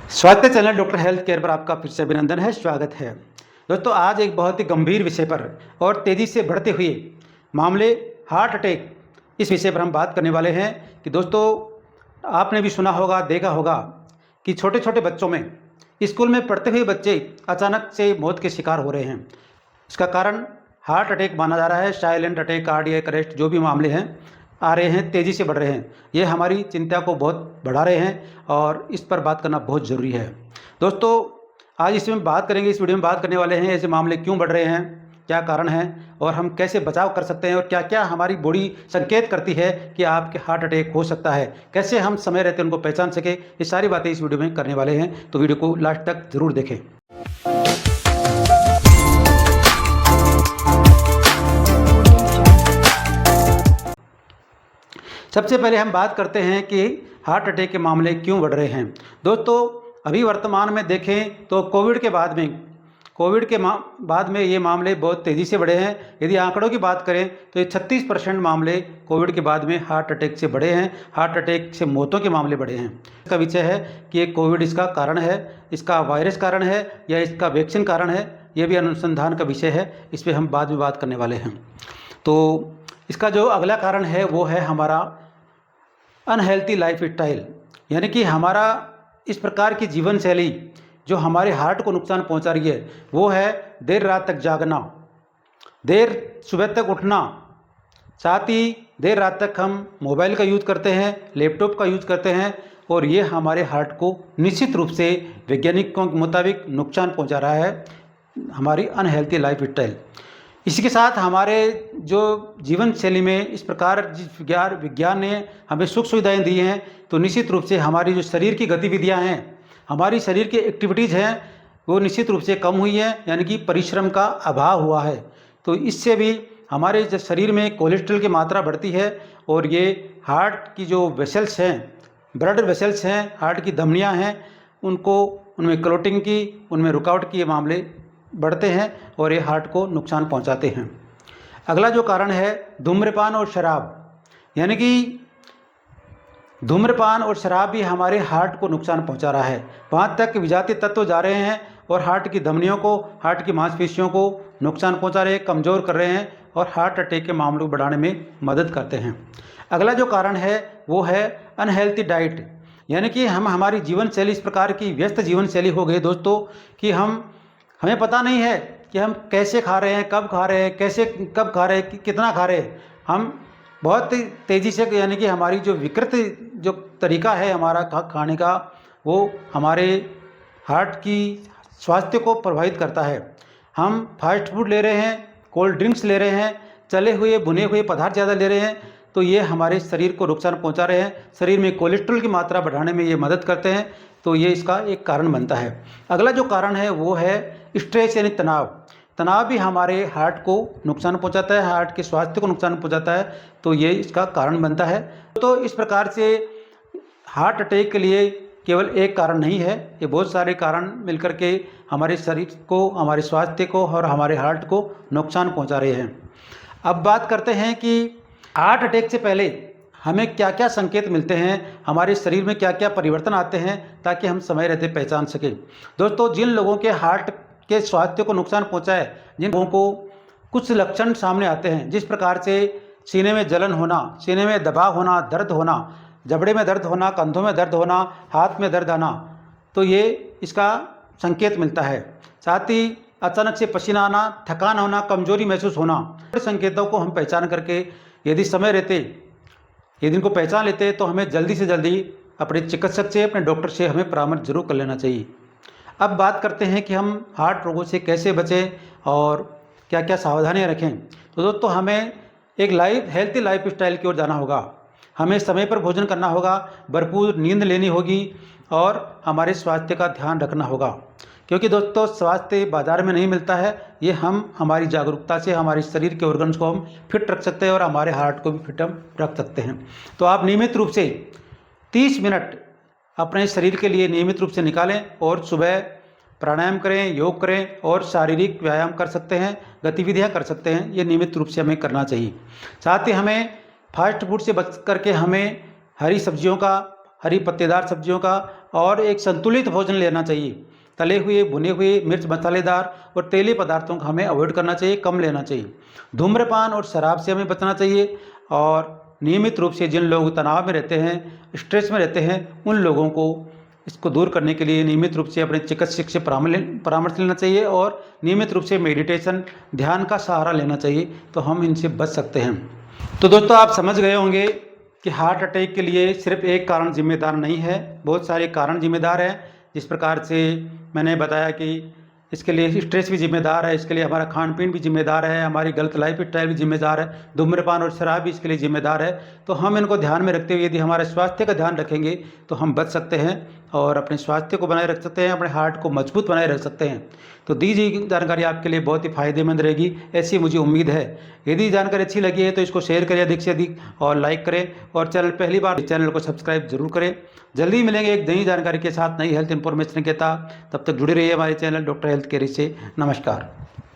स्वास्थ्य channel doctor health care पर आपका फिर से अभिनंदन है, स्वागत है। दोस्तों, आज एक बहुत ही गंभीर विषय पर और तेज़ी से बढ़ते हुए मामले हार्ट अटैक, इस विषय पर हम बात करने वाले हैं कि दोस्तों आपने भी सुना होगा, देखा होगा कि छोटे छोटे बच्चों में, स्कूल में पढ़ते हुए बच्चे अचानक से मौत के शिकार हो रहे हैं। इसका कारण हार्ट अटैक माना जा रहा है। साइलेंट अटैक, कार्डियक अरेस्ट, जो भी मामले हैं आ रहे हैं, तेज़ी से बढ़ रहे हैं। ये हमारी चिंता को बहुत बढ़ा रहे हैं और इस पर बात करना बहुत ज़रूरी है। दोस्तों, आज इसमें बात करेंगे, इस वीडियो में बात करने वाले हैं ऐसे मामले क्यों बढ़ रहे हैं, क्या कारण है और हम कैसे बचाव कर सकते हैं और क्या क्या हमारी बॉडी संकेत करती है कि आपके हार्ट अटैक हो सकता है, कैसे हम समय रहते उनको पहचान सके। ये सारी बातें इस वीडियो में करने वाले हैं, तो वीडियो को लास्ट तक ज़रूर देखें। सबसे पहले हम बात करते हैं कि हार्ट अटैक के मामले क्यों बढ़ रहे हैं। दोस्तों, अभी वर्तमान में देखें तो कोविड के बाद में ये मामले बहुत तेज़ी से बढ़े हैं। यदि आंकड़ों की बात करें तो ये 36% मामले कोविड के बाद में हार्ट अटैक से बढ़े हैं। हार्ट अटैक से मौतों के मामले बढ़े हैं। इसका विषय है कि ये कोविड इसका कारण है, इसका वायरस कारण है या इसका वैक्सीन कारण है, ये भी अनुसंधान का विषय है। इस पर हम बाद में बात करने वाले हैं। तो इसका जो अगला कारण है वो है हमारा अनहेल्थी लाइफ स्टाइल, यानी कि हमारा इस प्रकार की जीवन शैली जो हमारे हार्ट को नुकसान पहुंचा रही है, वो है देर रात तक जागना, देर सुबह तक उठना, साथ ही देर रात तक हम मोबाइल का यूज़ करते हैं, लैपटॉप का यूज़ करते हैं और ये हमारे हार्ट को निश्चित रूप से वैज्ञानिकों के मुताबिक नुकसान पहुंचा रहा है, हमारी अनहेल्थी लाइफ स्टाइल। इसी के साथ हमारे जो जीवन शैली में इस प्रकार जिस विज्ञान ने हमें सुख सुविधाएं दी हैं, तो निश्चित रूप से हमारी जो शरीर की गतिविधियां हैं, हमारी शरीर की एक्टिविटीज़ हैं, वो निश्चित रूप से कम हुई है, यानी कि परिश्रम का अभाव हुआ है। तो इससे भी हमारे जो शरीर में कोलेस्ट्रॉल की मात्रा बढ़ती है और ये हार्ट की जो वेसल्स हैं, ब्लड वेसल्स हैं, हार्ट की धमनियाँ हैं, उनमें क्लॉटिंग की, उनमें रुकावट की ये मामले बढ़ते हैं और ये हार्ट को नुकसान पहुंचाते हैं। अगला जो कारण है धूम्रपान और शराब, यानी कि धूम्रपान और शराब भी हमारे हार्ट को नुकसान पहुंचा रहा है। वहाँ तक विजातीय तत्व जा रहे हैं और हार्ट की धमनियों को, हार्ट की मांसपेशियों को नुकसान पहुंचा रहे हैं, कमज़ोर कर रहे हैं और हार्ट अटैक के मामलों को बढ़ाने में मदद करते हैं। अगला जो कारण है वो है अनहेल्थी डाइट, यानी कि हमारी जीवन शैली इस प्रकार की व्यस्त जीवन शैली हो गई दोस्तों कि हमें पता नहीं है कि हम कैसे खा रहे हैं, कब खा रहे हैं, कब खा रहे हैं, कितना खा रहे हैं। हम बहुत तेज़ी से, यानी कि हमारी जो विकृत जो तरीका है हमारा खाने का, वो हमारे हार्ट की स्वास्थ्य को प्रभावित करता है। हम फास्ट फूड ले रहे हैं, कोल्ड ड्रिंक्स ले रहे हैं, तले हुए भुने हुए पदार्थ ज़्यादा ले रहे हैं, तो ये हमारे शरीर को नुकसान पहुंचा रहे हैं। शरीर में कोलेस्ट्रॉल की मात्रा बढ़ाने में ये मदद करते हैं, तो ये इसका एक कारण बनता है। अगला जो कारण है वो है स्ट्रेस, यानी तनाव भी हमारे हार्ट को नुकसान पहुंचाता है, हार्ट के स्वास्थ्य को नुकसान पहुंचाता है, तो ये इसका कारण बनता है। तो इस प्रकार से हार्ट अटैक के लिए केवल एक कारण नहीं है, ये बहुत सारे कारण मिलकर के हमारे शरीर को, हमारे स्वास्थ्य को और हमारे हार्ट को नुकसान पहुंचा रहे हैं। अब बात करते हैं कि हार्ट अटैक से पहले हमें क्या क्या संकेत मिलते हैं, हमारे शरीर में क्या क्या परिवर्तन आते हैं, ताकि हम समय रहते पहचान सकें। दोस्तों, जिन लोगों के हार्ट के स्वास्थ्य को नुकसान पहुंचा है, जिन लोगों को कुछ लक्षण सामने आते हैं, जिस प्रकार से सीने में जलन होना, सीने में दबाव होना, दर्द होना, जबड़े में दर्द होना, कंधों में दर्द होना, हाथ में दर्द आना, तो ये इसका संकेत मिलता है। साथ ही अचानक से पसीना आना, थकान होना, कमजोरी महसूस होना, संकेतों को हम पहचान करके यदि समय रहते यदि इनको पहचान लेते हैं, तो हमें जल्दी से जल्दी अपने चिकित्सक से, अपने डॉक्टर से हमें परामर्श जरूर कर लेना चाहिए। अब बात करते हैं कि हम हार्ट रोगों से कैसे बचें और क्या क्या सावधानियां रखें। तो दोस्तों, हमें एक हेल्थी लाइफ स्टाइल की ओर जाना होगा। हमें समय पर भोजन करना होगा, भरपूर नींद लेनी होगी और हमारे स्वास्थ्य का ध्यान रखना होगा, क्योंकि दोस्तों स्वास्थ्य बाजार में नहीं मिलता है। ये हम हमारी जागरूकता से हमारे शरीर के ऑर्गन्स को हम फिट रख सकते हैं और हमारे हार्ट को भी फिट हम रख सकते हैं। तो आप नियमित रूप से 30 मिनट अपने शरीर के लिए नियमित रूप से निकालें और सुबह प्राणायाम करें, योग करें और शारीरिक व्यायाम कर सकते हैं, गतिविधियां कर सकते हैं। ये नियमित रूप से हमें करना चाहिए। साथ ही हमें फास्ट फूड से बच करके हमें हरी सब्जियों का, हरी पत्तेदार सब्जियों का और एक संतुलित भोजन लेना चाहिए। तले हुए, भुने हुए, मिर्च मसालेदार और तेलीय पदार्थों का हमें अवॉइड करना चाहिए, कम लेना चाहिए। धूम्रपान और शराब से हमें बचना चाहिए और नियमित रूप से जिन लोग तनाव में रहते हैं, स्ट्रेस में रहते हैं, उन लोगों को इसको दूर करने के लिए नियमित रूप से अपने चिकित्सक से परामर्श लेना चाहिए और नियमित रूप से मेडिटेशन, ध्यान का सहारा लेना चाहिए, तो हम इनसे बच सकते हैं। तो दोस्तों, आप समझ गए होंगे कि हार्ट अटैक के लिए सिर्फ एक कारण जिम्मेदार नहीं है, बहुत सारे कारण जिम्मेदार हैं। जिस प्रकार से मैंने बताया कि इसके लिए स्ट्रेस भी जिम्मेदार है, इसके लिए हमारा खान पीन भी जिम्मेदार है, हमारी गलत लाइफ स्टाइल भी जिम्मेदार है, धूम्रपान और शराब भी इसके लिए जिम्मेदार है। तो हम इनको ध्यान में रखते हुए यदि हमारे स्वास्थ्य का ध्यान रखेंगे तो हम बच सकते हैं और अपने स्वास्थ्य को बनाए रख सकते हैं, अपने हार्ट को मजबूत बनाए रख सकते हैं। तो दी गई जानकारी आपके लिए बहुत ही फायदेमंद रहेगी, ऐसी मुझे उम्मीद है। यदि जानकारी अच्छी लगी है तो इसको शेयर करें अधिक से अधिक और लाइक करें और पहली बार चैनल को सब्सक्राइब जरूर करें। जल्दी मिलेंगे एक नई जानकारी के साथ, नई हेल्थ इन्फॉर्मेशन के साथ। तब तक जुड़े रहिए हमारे चैनल डॉक्टर हेल्थ केयर से। नमस्कार।